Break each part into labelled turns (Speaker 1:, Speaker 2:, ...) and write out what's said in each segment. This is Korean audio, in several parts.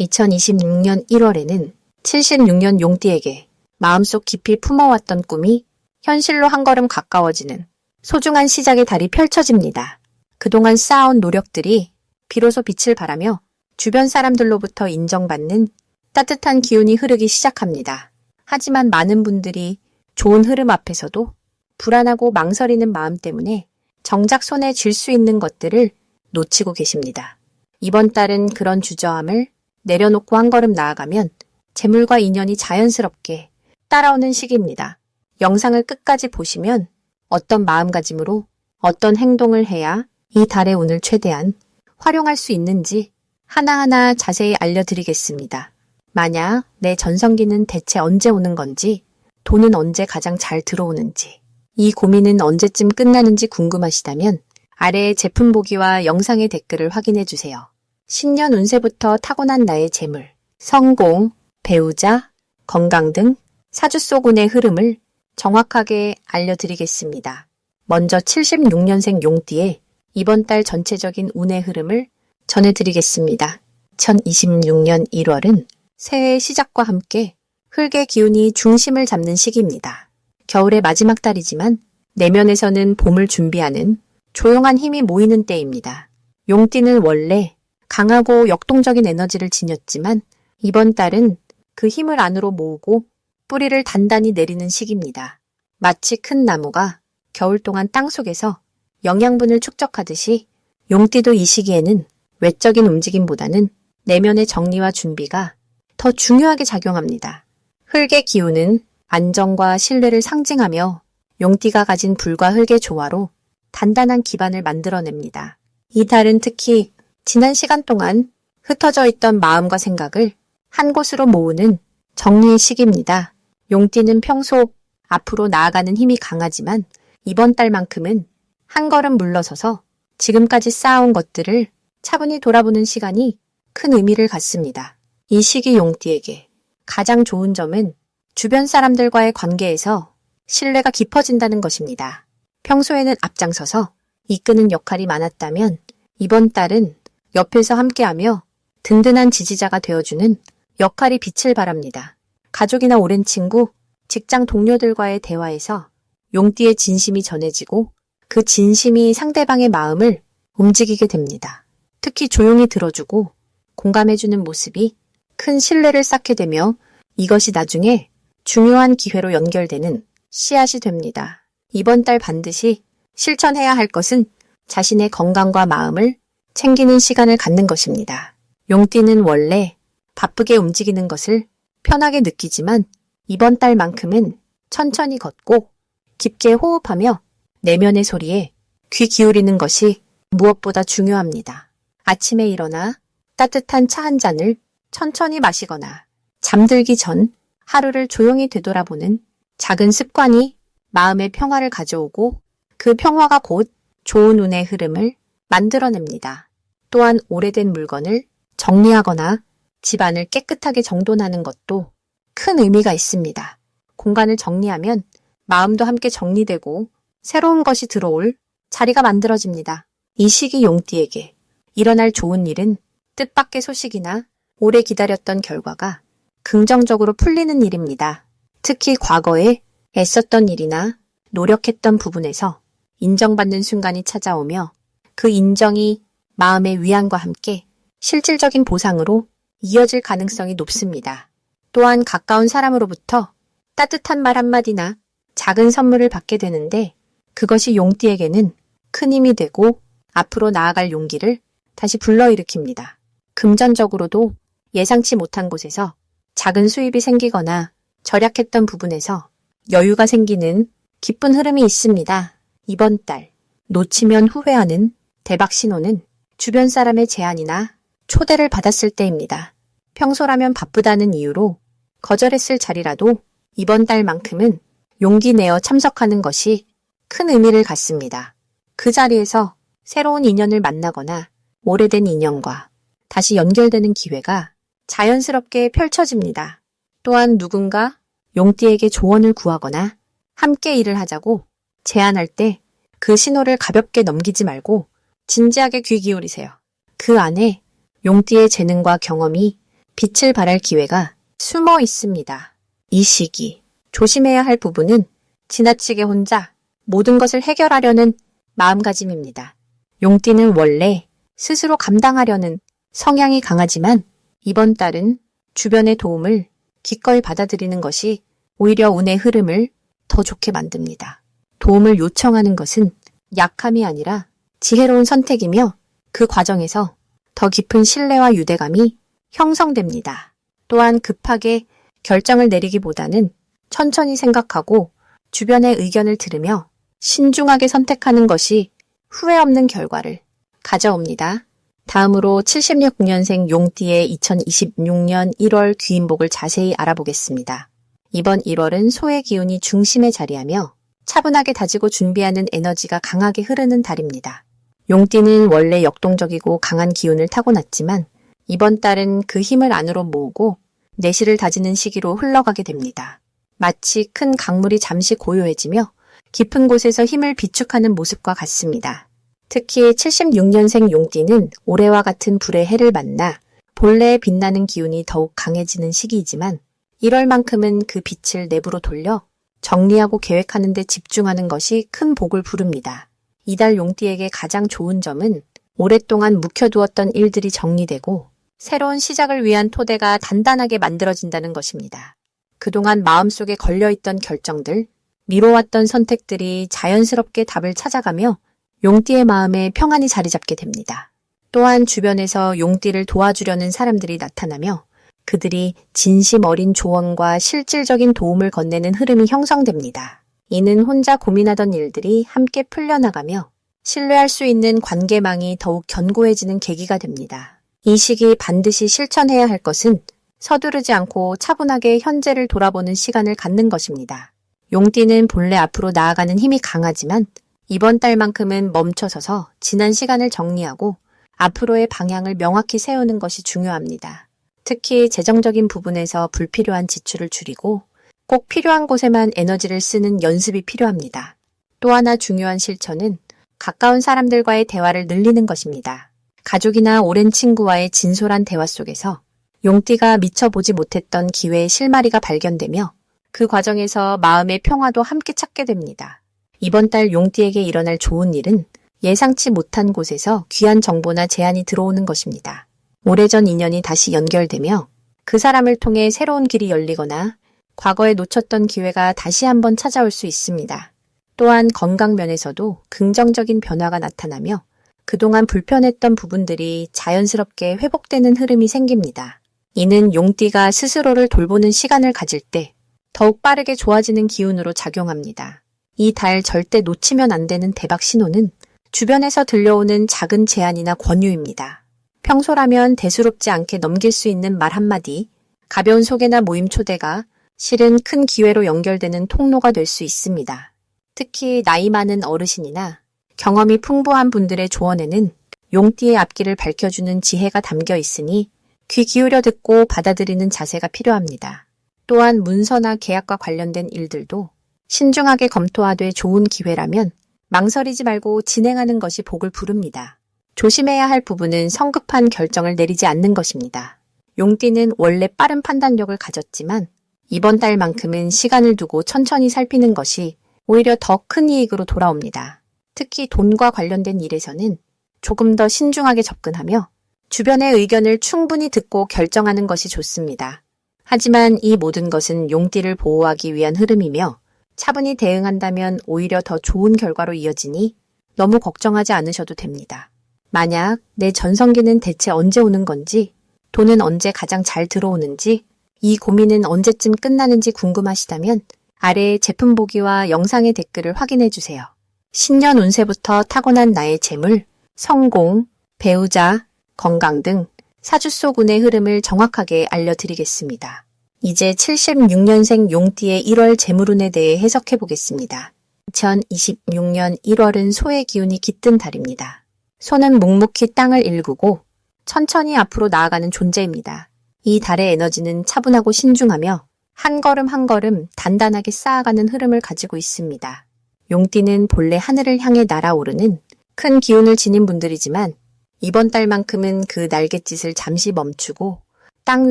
Speaker 1: 2026년 1월에는 76년 용띠에게 마음속 깊이 품어왔던 꿈이 현실로 한 걸음 가까워지는 소중한 시작의 달이 펼쳐집니다. 그동안 쌓아온 노력들이 비로소 빛을 발하며 주변 사람들로부터 인정받는 따뜻한 기운이 흐르기 시작합니다. 하지만 많은 분들이 좋은 흐름 앞에서도 불안하고 망설이는 마음 때문에 정작 손에 쥘 수 있는 것들을 놓치고 계십니다. 이번 달은 그런 주저함을 내려놓고 한 걸음 나아가면 재물과 인연이 자연스럽게 따라오는 시기입니다. 영상을 끝까지 보시면 어떤 마음가짐으로 어떤 행동을 해야 이 달의 운을 최대한 활용할 수 있는지 하나하나 자세히 알려드리겠습니다. 만약 내 전성기는 대체 언제 오는 건지, 돈은 언제 가장 잘 들어오는지, 이 고민은 언제쯤 끝나는지 궁금하시다면 아래의 제품 보기와 영상의 댓글을 확인해 주세요. 신년 운세부터 타고난 나의 재물, 성공, 배우자, 건강 등 사주 속 운의 흐름을 정확하게 알려드리겠습니다. 먼저 76년생 용띠의 이번 달 전체적인 운의 흐름을 전해드리겠습니다. 2026년 1월은 새해의 시작과 함께 흙의 기운이 중심을 잡는 시기입니다. 겨울의 마지막 달이지만 내면에서는 봄을 준비하는 조용한 힘이 모이는 때입니다. 용띠는 원래 강하고 역동적인 에너지를 지녔지만 이번 달은 그 힘을 안으로 모으고 뿌리를 단단히 내리는 시기입니다. 마치 큰 나무가 겨울 동안 땅속에서 영양분을 축적하듯이 용띠도 이 시기에는 외적인 움직임보다는 내면의 정리와 준비가 더 중요하게 작용합니다. 흙의 기운은 안정과 신뢰를 상징하며 용띠가 가진 불과 흙의 조화로 단단한 기반을 만들어냅니다. 이 달은 특히 지난 시간 동안 흩어져 있던 마음과 생각을 한 곳으로 모으는 정리의 시기입니다. 용띠는 평소 앞으로 나아가는 힘이 강하지만 이번 달만큼은 한 걸음 물러서서 지금까지 쌓아온 것들을 차분히 돌아보는 시간이 큰 의미를 갖습니다. 이 시기 용띠에게 가장 좋은 점은 주변 사람들과의 관계에서 신뢰가 깊어진다는 것입니다. 평소에는 앞장서서 이끄는 역할이 많았다면 이번 달은 옆에서 함께하며 든든한 지지자가 되어주는 역할이 빛을 발합니다. 가족이나 오랜 친구, 직장 동료들과의 대화에서 용띠의 진심이 전해지고 그 진심이 상대방의 마음을 움직이게 됩니다. 특히 조용히 들어주고 공감해주는 모습이 큰 신뢰를 쌓게 되며 이것이 나중에 중요한 기회로 연결되는 씨앗이 됩니다. 이번 달 반드시 실천해야 할 것은 자신의 건강과 마음을 챙기는 시간을 갖는 것입니다. 용띠는 원래 바쁘게 움직이는 것을 편하게 느끼지만 이번 달만큼은 천천히 걷고 깊게 호흡하며 내면의 소리에 귀 기울이는 것이 무엇보다 중요합니다. 아침에 일어나 따뜻한 차 한 잔을 천천히 마시거나 잠들기 전 하루를 조용히 되돌아보는 작은 습관이 마음의 평화를 가져오고 그 평화가 곧 좋은 운의 흐름을 만들어냅니다. 또한 오래된 물건을 정리하거나 집안을 깨끗하게 정돈하는 것도 큰 의미가 있습니다. 공간을 정리하면 마음도 함께 정리되고 새로운 것이 들어올 자리가 만들어집니다. 이 시기 용띠에게 일어날 좋은 일은 뜻밖의 소식이나 오래 기다렸던 결과가 긍정적으로 풀리는 일입니다. 특히 과거에 애썼던 일이나 노력했던 부분에서 인정받는 순간이 찾아오며 그 인정이 마음의 위안과 함께 실질적인 보상으로 이어질 가능성이 높습니다. 또한 가까운 사람으로부터 따뜻한 말 한마디나 작은 선물을 받게 되는데 그것이 용띠에게는 큰 힘이 되고 앞으로 나아갈 용기를 다시 불러일으킵니다. 금전적으로도 예상치 못한 곳에서 작은 수입이 생기거나 절약했던 부분에서 여유가 생기는 기쁜 흐름이 있습니다. 이번 달 놓치면 후회하는 대박 신호는 주변 사람의 제안이나 초대를 받았을 때입니다. 평소라면 바쁘다는 이유로 거절했을 자리라도 이번 달만큼은 용기 내어 참석하는 것이 큰 의미를 갖습니다. 그 자리에서 새로운 인연을 만나거나 오래된 인연과 다시 연결되는 기회가 자연스럽게 펼쳐집니다. 또한 누군가 용띠에게 조언을 구하거나 함께 일을 하자고 제안할 때 그 신호를 가볍게 넘기지 말고 진지하게 귀 기울이세요. 그 안에 용띠의 재능과 경험이 빛을 발할 기회가 숨어 있습니다. 이 시기 조심해야 할 부분은 지나치게 혼자 모든 것을 해결하려는 마음가짐입니다. 용띠는 원래 스스로 감당하려는 성향이 강하지만 이번 달은 주변의 도움을 기꺼이 받아들이는 것이 오히려 운의 흐름을 더 좋게 만듭니다. 도움을 요청하는 것은 약함이 아니라 지혜로운 선택이며 그 과정에서 더 깊은 신뢰와 유대감이 형성됩니다. 또한 급하게 결정을 내리기보다는 천천히 생각하고 주변의 의견을 들으며 신중하게 선택하는 것이 후회 없는 결과를 가져옵니다. 다음으로 76년생 용띠의 2026년 1월 귀인복을 자세히 알아보겠습니다. 이번 1월은 소의 기운이 중심에 자리하며 차분하게 다지고 준비하는 에너지가 강하게 흐르는 달입니다. 용띠는 원래 역동적이고 강한 기운을 타고났지만 이번 달은 그 힘을 안으로 모으고 내실을 다지는 시기로 흘러가게 됩니다. 마치 큰 강물이 잠시 고요해지며 깊은 곳에서 힘을 비축하는 모습과 같습니다. 특히 76년생 용띠는 올해와 같은 불의 해를 만나 본래의 빛나는 기운이 더욱 강해지는 시기이지만 1월만큼은 그 빛을 내부로 돌려 정리하고 계획하는 데 집중하는 것이 큰 복을 부릅니다. 이달 용띠에게 가장 좋은 점은 오랫동안 묵혀두었던 일들이 정리되고 새로운 시작을 위한 토대가 단단하게 만들어진다는 것입니다. 그동안 마음속에 걸려있던 결정들, 미뤄왔던 선택들이 자연스럽게 답을 찾아가며 용띠의 마음에 평안이 자리 잡게 됩니다. 또한 주변에서 용띠를 도와주려는 사람들이 나타나며 그들이 진심 어린 조언과 실질적인 도움을 건네는 흐름이 형성됩니다. 이는 혼자 고민하던 일들이 함께 풀려나가며 신뢰할 수 있는 관계망이 더욱 견고해지는 계기가 됩니다. 이 시기 반드시 실천해야 할 것은 서두르지 않고 차분하게 현재를 돌아보는 시간을 갖는 것입니다. 용띠는 본래 앞으로 나아가는 힘이 강하지만 이번 달만큼은 멈춰서서 지난 시간을 정리하고 앞으로의 방향을 명확히 세우는 것이 중요합니다. 특히 재정적인 부분에서 불필요한 지출을 줄이고 꼭 필요한 곳에만 에너지를 쓰는 연습이 필요합니다. 또 하나 중요한 실천은 가까운 사람들과의 대화를 늘리는 것입니다. 가족이나 오랜 친구와의 진솔한 대화 속에서 용띠가 미처 보지 못했던 기회의 실마리가 발견되며 그 과정에서 마음의 평화도 함께 찾게 됩니다. 이번 달 용띠에게 일어날 좋은 일은 예상치 못한 곳에서 귀한 정보나 제안이 들어오는 것입니다. 오래전 인연이 다시 연결되며 그 사람을 통해 새로운 길이 열리거나 과거에 놓쳤던 기회가 다시 한번 찾아올 수 있습니다. 또한 건강 면에서도 긍정적인 변화가 나타나며 그동안 불편했던 부분들이 자연스럽게 회복되는 흐름이 생깁니다. 이는 용띠가 스스로를 돌보는 시간을 가질 때 더욱 빠르게 좋아지는 기운으로 작용합니다. 이 달 절대 놓치면 안 되는 대박 신호는 주변에서 들려오는 작은 제안이나 권유입니다. 평소라면 대수롭지 않게 넘길 수 있는 말 한마디, 가벼운 소개나 모임 초대가 실은 큰 기회로 연결되는 통로가 될 수 있습니다. 특히 나이 많은 어르신이나 경험이 풍부한 분들의 조언에는 용띠의 앞길을 밝혀주는 지혜가 담겨 있으니 귀 기울여 듣고 받아들이는 자세가 필요합니다. 또한 문서나 계약과 관련된 일들도 신중하게 검토하되 좋은 기회라면 망설이지 말고 진행하는 것이 복을 부릅니다. 조심해야 할 부분은 성급한 결정을 내리지 않는 것입니다. 용띠는 원래 빠른 판단력을 가졌지만 이번 달만큼은 시간을 두고 천천히 살피는 것이 오히려 더 큰 이익으로 돌아옵니다. 특히 돈과 관련된 일에서는 조금 더 신중하게 접근하며 주변의 의견을 충분히 듣고 결정하는 것이 좋습니다. 하지만 이 모든 것은 용띠를 보호하기 위한 흐름이며 차분히 대응한다면 오히려 더 좋은 결과로 이어지니 너무 걱정하지 않으셔도 됩니다. 만약 내 전성기는 대체 언제 오는 건지, 돈은 언제 가장 잘 들어오는지, 이 고민은 언제쯤 끝나는지 궁금하시다면 아래의 제품 보기와 영상의 댓글을 확인해 주세요. 신년 운세부터 타고난 나의 재물, 성공, 배우자, 건강 등 사주 속 운의 흐름을 정확하게 알려드리겠습니다. 이제 76년생 용띠의 1월 재물운에 대해 해석해 보겠습니다. 2026년 1월은 소의 기운이 깃든 달입니다. 소는 묵묵히 땅을 일구고 천천히 앞으로 나아가는 존재입니다. 이 달의 에너지는 차분하고 신중하며 한 걸음 한 걸음 단단하게 쌓아가는 흐름을 가지고 있습니다. 용띠는 본래 하늘을 향해 날아오르는 큰 기운을 지닌 분들이지만 이번 달만큼은 그 날갯짓을 잠시 멈추고 땅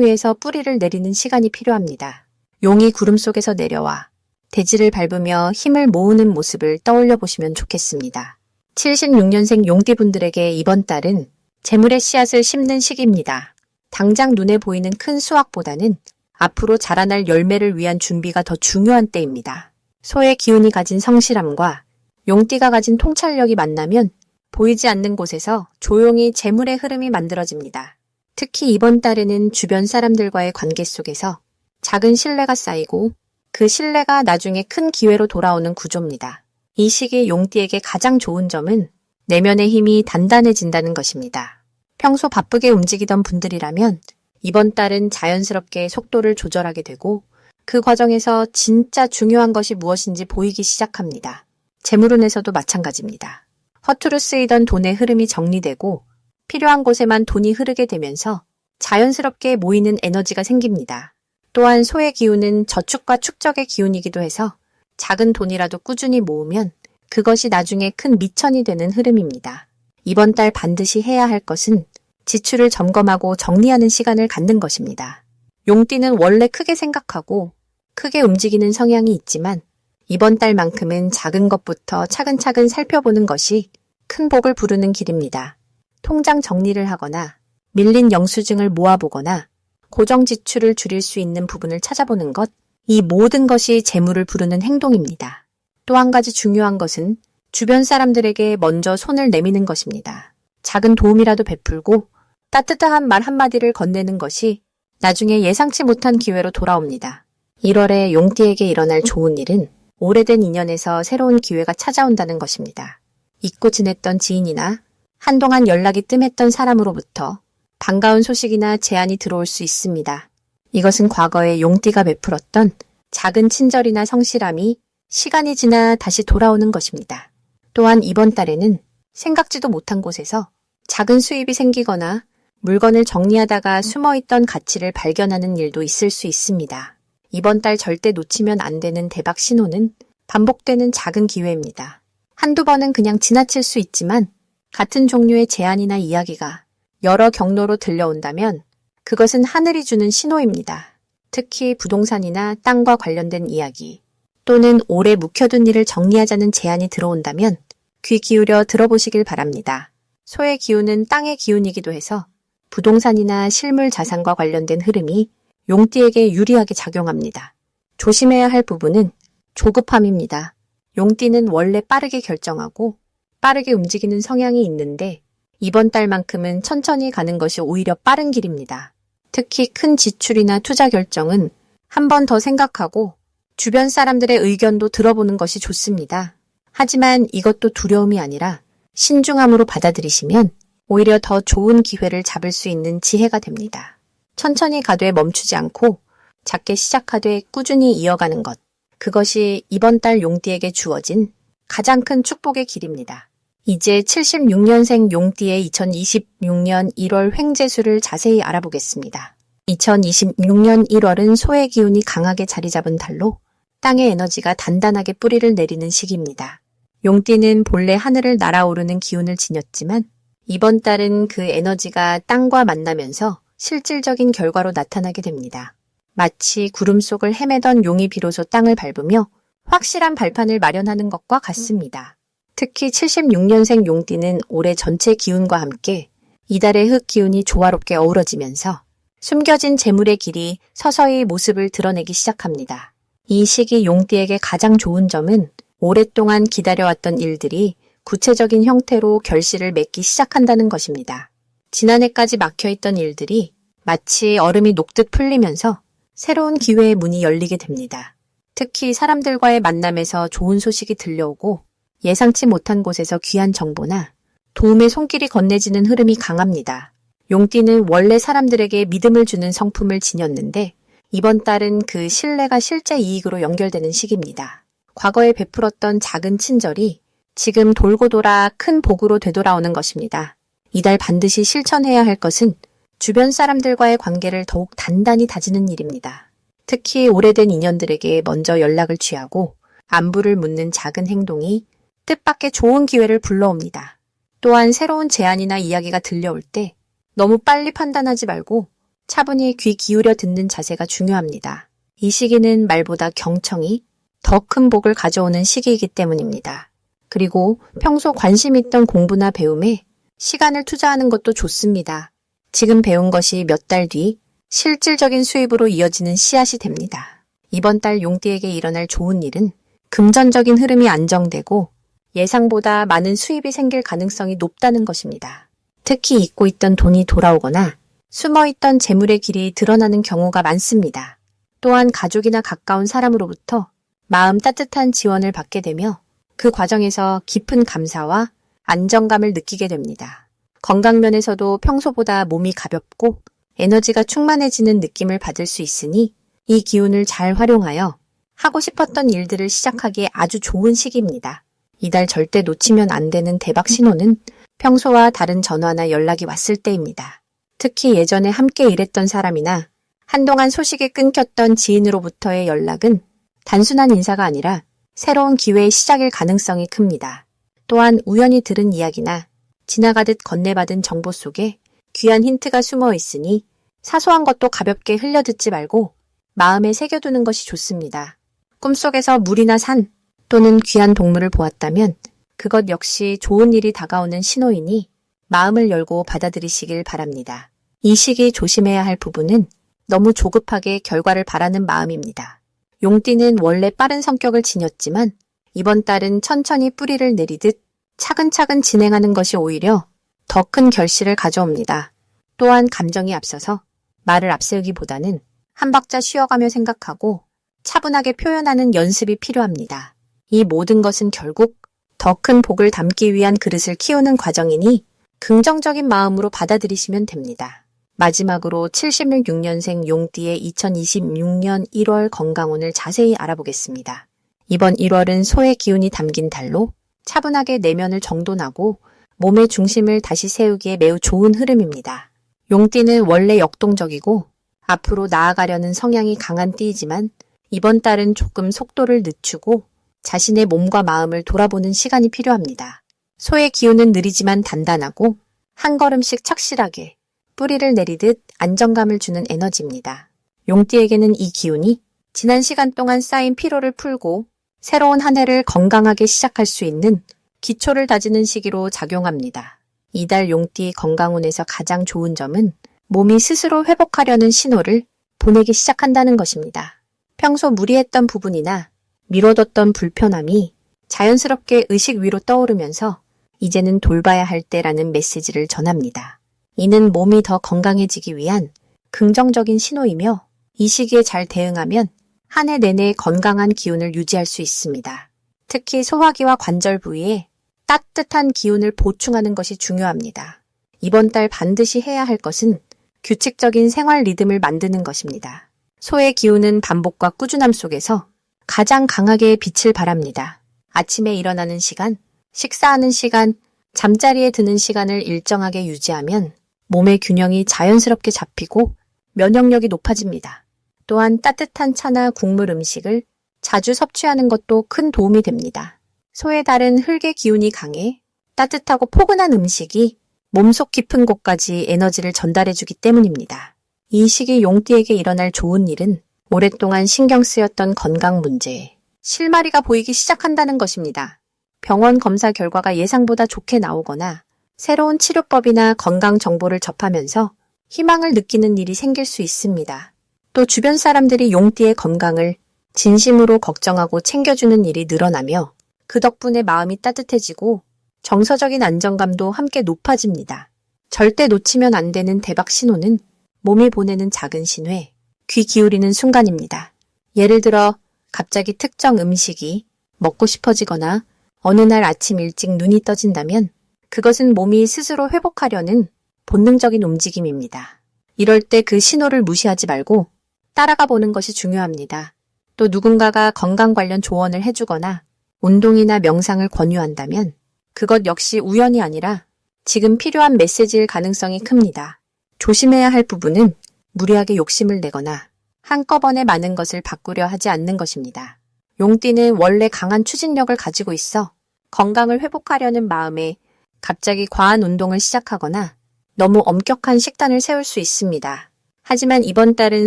Speaker 1: 위에서 뿌리를 내리는 시간이 필요합니다. 용이 구름 속에서 내려와 대지를 밟으며 힘을 모으는 모습을 떠올려 보시면 좋겠습니다. 76년생 용띠분들에게 이번 달은 재물의 씨앗을 심는 시기입니다. 당장 눈에 보이는 큰 수확보다는 앞으로 자라날 열매를 위한 준비가 더 중요한 때입니다. 소의 기운이 가진 성실함과 용띠가 가진 통찰력이 만나면 보이지 않는 곳에서 조용히 재물의 흐름이 만들어집니다. 특히 이번 달에는 주변 사람들과의 관계 속에서 작은 신뢰가 쌓이고 그 신뢰가 나중에 큰 기회로 돌아오는 구조입니다. 이 시기 용띠에게 가장 좋은 점은 내면의 힘이 단단해진다는 것입니다. 평소 바쁘게 움직이던 분들이라면 이번 달은 자연스럽게 속도를 조절하게 되고 그 과정에서 진짜 중요한 것이 무엇인지 보이기 시작합니다. 재물운에서도 마찬가지입니다. 허투루 쓰이던 돈의 흐름이 정리되고 필요한 곳에만 돈이 흐르게 되면서 자연스럽게 모이는 에너지가 생깁니다. 또한 소의 기운은 저축과 축적의 기운이기도 해서 작은 돈이라도 꾸준히 모으면 그것이 나중에 큰 미천이 되는 흐름입니다. 이번 달 반드시 해야 할 것은 지출을 점검하고 정리하는 시간을 갖는 것입니다. 용띠는 원래 크게 생각하고 크게 움직이는 성향이 있지만 이번 달만큼은 작은 것부터 차근차근 살펴보는 것이 큰 복을 부르는 길입니다. 통장 정리를 하거나 밀린 영수증을 모아보거나 고정 지출을 줄일 수 있는 부분을 찾아보는 것, 이 모든 것이 재물을 부르는 행동입니다. 또 한 가지 중요한 것은 주변 사람들에게 먼저 손을 내미는 것입니다. 작은 도움이라도 베풀고 따뜻한 말 한마디를 건네는 것이 나중에 예상치 못한 기회로 돌아옵니다. 1월에 용띠에게 일어날 좋은 일은 오래된 인연에서 새로운 기회가 찾아온다는 것입니다. 잊고 지냈던 지인이나 한동안 연락이 뜸했던 사람으로부터 반가운 소식이나 제안이 들어올 수 있습니다. 이것은 과거에 용띠가 베풀었던 작은 친절이나 성실함이 시간이 지나 다시 돌아오는 것입니다. 또한 이번 달에는 생각지도 못한 곳에서 작은 수입이 생기거나 물건을 정리하다가 숨어있던 가치를 발견하는 일도 있을 수 있습니다. 이번 달 절대 놓치면 안 되는 대박 신호는 반복되는 작은 기회입니다. 한두 번은 그냥 지나칠 수 있지만 같은 종류의 제안이나 이야기가 여러 경로로 들려온다면 그것은 하늘이 주는 신호입니다. 특히 부동산이나 땅과 관련된 이야기 또는 오래 묵혀둔 일을 정리하자는 제안이 들어온다면 귀 기울여 들어보시길 바랍니다. 소의 기운은 땅의 기운이기도 해서 부동산이나 실물 자산과 관련된 흐름이 용띠에게 유리하게 작용합니다. 조심해야 할 부분은 조급함입니다. 용띠는 원래 빠르게 결정하고 빠르게 움직이는 성향이 있는데 이번 달만큼은 천천히 가는 것이 오히려 빠른 길입니다. 특히 큰 지출이나 투자 결정은 한 번 더 생각하고 주변 사람들의 의견도 들어보는 것이 좋습니다. 하지만 이것도 두려움이 아니라 신중함으로 받아들이시면 오히려 더 좋은 기회를 잡을 수 있는 지혜가 됩니다. 천천히 가되 멈추지 않고 작게 시작하되 꾸준히 이어가는 것. 그것이 이번 달 용띠에게 주어진 가장 큰 축복의 길입니다. 이제 76년생 용띠의 2026년 1월 횡재수를 자세히 알아보겠습니다. 2026년 1월은 소의 기운이 강하게 자리 잡은 달로 땅의 에너지가 단단하게 뿌리를 내리는 시기입니다. 용띠는 본래 하늘을 날아오르는 기운을 지녔지만 이번 달은 그 에너지가 땅과 만나면서 실질적인 결과로 나타나게 됩니다. 마치 구름 속을 헤매던 용이 비로소 땅을 밟으며 확실한 발판을 마련하는 것과 같습니다. 특히 76년생 용띠는 올해 전체 기운과 함께 이달의 흙 기운이 조화롭게 어우러지면서 숨겨진 재물의 길이 서서히 모습을 드러내기 시작합니다. 이 시기 용띠에게 가장 좋은 점은 오랫동안 기다려왔던 일들이 구체적인 형태로 결실을 맺기 시작한다는 것입니다. 지난해까지 막혀있던 일들이 마치 얼음이 녹듯 풀리면서 새로운 기회의 문이 열리게 됩니다. 특히 사람들과의 만남에서 좋은 소식이 들려오고 예상치 못한 곳에서 귀한 정보나 도움의 손길이 건네지는 흐름이 강합니다. 용띠는 원래 사람들에게 믿음을 주는 성품을 지녔는데 이번 달은 그 신뢰가 실제 이익으로 연결되는 시기입니다. 과거에 베풀었던 작은 친절이 지금 돌고 돌아 큰 복으로 되돌아오는 것입니다. 이달 반드시 실천해야 할 것은 주변 사람들과의 관계를 더욱 단단히 다지는 일입니다. 특히 오래된 인연들에게 먼저 연락을 취하고 안부를 묻는 작은 행동이 뜻밖의 좋은 기회를 불러옵니다. 또한 새로운 제안이나 이야기가 들려올 때 너무 빨리 판단하지 말고 차분히 귀 기울여 듣는 자세가 중요합니다. 이 시기는 말보다 경청이 더 큰 복을 가져오는 시기이기 때문입니다. 그리고 평소 관심 있던 공부나 배움에 시간을 투자하는 것도 좋습니다. 지금 배운 것이 몇 달 뒤 실질적인 수입으로 이어지는 씨앗이 됩니다. 이번 달 용띠에게 일어날 좋은 일은 금전적인 흐름이 안정되고 예상보다 많은 수입이 생길 가능성이 높다는 것입니다. 특히 잊고 있던 돈이 돌아오거나 숨어있던 재물의 길이 드러나는 경우가 많습니다. 또한 가족이나 가까운 사람으로부터 마음 따뜻한 지원을 받게 되며 그 과정에서 깊은 감사와 안정감을 느끼게 됩니다. 건강 면에서도 평소보다 몸이 가볍고 에너지가 충만해지는 느낌을 받을 수 있으니 이 기운을 잘 활용하여 하고 싶었던 일들을 시작하기에 아주 좋은 시기입니다. 이달 절대 놓치면 안 되는 대박 신호는 평소와 다른 전화나 연락이 왔을 때입니다. 특히 예전에 함께 일했던 사람이나 한동안 소식이 끊겼던 지인으로부터의 연락은 단순한 인사가 아니라 새로운 기회의 시작일 가능성이 큽니다. 또한 우연히 들은 이야기나 지나가듯 건네받은 정보 속에 귀한 힌트가 숨어 있으니 사소한 것도 가볍게 흘려듣지 말고 마음에 새겨두는 것이 좋습니다. 꿈속에서 물이나 산 또는 귀한 동물을 보았다면 그것 역시 좋은 일이 다가오는 신호이니 마음을 열고 받아들이시길 바랍니다. 이 시기 조심해야 할 부분은 너무 조급하게 결과를 바라는 마음입니다. 용띠는 원래 빠른 성격을 지녔지만 이번 달은 천천히 뿌리를 내리듯 차근차근 진행하는 것이 오히려 더 큰 결실을 가져옵니다. 또한 감정이 앞서서 말을 앞세우기보다는 한 박자 쉬어가며 생각하고 차분하게 표현하는 연습이 필요합니다. 이 모든 것은 결국 더 큰 복을 담기 위한 그릇을 키우는 과정이니 긍정적인 마음으로 받아들이시면 됩니다. 마지막으로 76년생 용띠의 2026년 1월 건강운을 자세히 알아보겠습니다. 이번 1월은 소의 기운이 담긴 달로 차분하게 내면을 정돈하고 몸의 중심을 다시 세우기에 매우 좋은 흐름입니다. 용띠는 원래 역동적이고 앞으로 나아가려는 성향이 강한 띠이지만 이번 달은 조금 속도를 늦추고 자신의 몸과 마음을 돌아보는 시간이 필요합니다. 소의 기운은 느리지만 단단하고 한 걸음씩 착실하게 뿌리를 내리듯 안정감을 주는 에너지입니다. 용띠에게는 이 기운이 지난 시간 동안 쌓인 피로를 풀고 새로운 한 해를 건강하게 시작할 수 있는 기초를 다지는 시기로 작용합니다. 이달 용띠 건강운에서 가장 좋은 점은 몸이 스스로 회복하려는 신호를 보내기 시작한다는 것입니다. 평소 무리했던 부분이나 미뤄뒀던 불편함이 자연스럽게 의식 위로 떠오르면서 이제는 돌봐야 할 때라는 메시지를 전합니다. 이는 몸이 더 건강해지기 위한 긍정적인 신호이며 이 시기에 잘 대응하면 한 해 내내 건강한 기운을 유지할 수 있습니다. 특히 소화기와 관절 부위에 따뜻한 기운을 보충하는 것이 중요합니다. 이번 달 반드시 해야 할 것은 규칙적인 생활 리듬을 만드는 것입니다. 소의 기운은 반복과 꾸준함 속에서 가장 강하게 빛을 발합니다. 아침에 일어나는 시간, 식사하는 시간, 잠자리에 드는 시간을 일정하게 유지하면 몸의 균형이 자연스럽게 잡히고 면역력이 높아집니다. 또한 따뜻한 차나 국물 음식을 자주 섭취하는 것도 큰 도움이 됩니다. 소의 달은 흙의 기운이 강해 따뜻하고 포근한 음식이 몸속 깊은 곳까지 에너지를 전달해주기 때문입니다. 이 시기 용띠에게 일어날 좋은 일은 오랫동안 신경 쓰였던 건강 문제에 실마리가 보이기 시작한다는 것입니다. 병원 검사 결과가 예상보다 좋게 나오거나 새로운 치료법이나 건강 정보를 접하면서 희망을 느끼는 일이 생길 수 있습니다. 또 주변 사람들이 용띠의 건강을 진심으로 걱정하고 챙겨주는 일이 늘어나며 그 덕분에 마음이 따뜻해지고 정서적인 안정감도 함께 높아집니다. 절대 놓치면 안 되는 대박 신호는 몸이 보내는 작은 신호에 귀 기울이는 순간입니다. 예를 들어 갑자기 특정 음식이 먹고 싶어지거나 어느 날 아침 일찍 눈이 떠진다면 그것은 몸이 스스로 회복하려는 본능적인 움직임입니다. 이럴 때 그 신호를 무시하지 말고 따라가 보는 것이 중요합니다. 또 누군가가 건강 관련 조언을 해주거나 운동이나 명상을 권유한다면 그것 역시 우연이 아니라 지금 필요한 메시지일 가능성이 큽니다. 조심해야 할 부분은 무리하게 욕심을 내거나 한꺼번에 많은 것을 바꾸려 하지 않는 것입니다. 용띠는 원래 강한 추진력을 가지고 있어 건강을 회복하려는 마음에 갑자기 과한 운동을 시작하거나 너무 엄격한 식단을 세울 수 있습니다. 하지만 이번 달은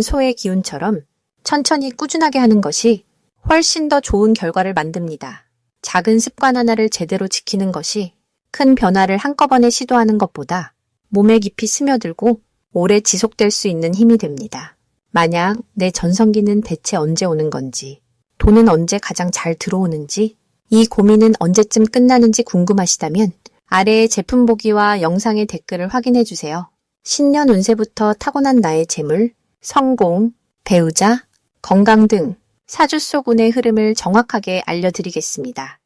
Speaker 1: 소의 기운처럼 천천히 꾸준하게 하는 것이 훨씬 더 좋은 결과를 만듭니다. 작은 습관 하나를 제대로 지키는 것이 큰 변화를 한꺼번에 시도하는 것보다 몸에 깊이 스며들고 오래 지속될 수 있는 힘이 됩니다. 만약 내 전성기는 대체 언제 오는 건지, 돈은 언제 가장 잘 들어오는지, 이 고민은 언제쯤 끝나는지 궁금하시다면 아래의 제품 보기와 영상의 댓글을 확인해 주세요. 신년 운세부터 타고난 나의 재물, 성공, 배우자, 건강 등 사주 속 운의 흐름을 정확하게 알려드리겠습니다.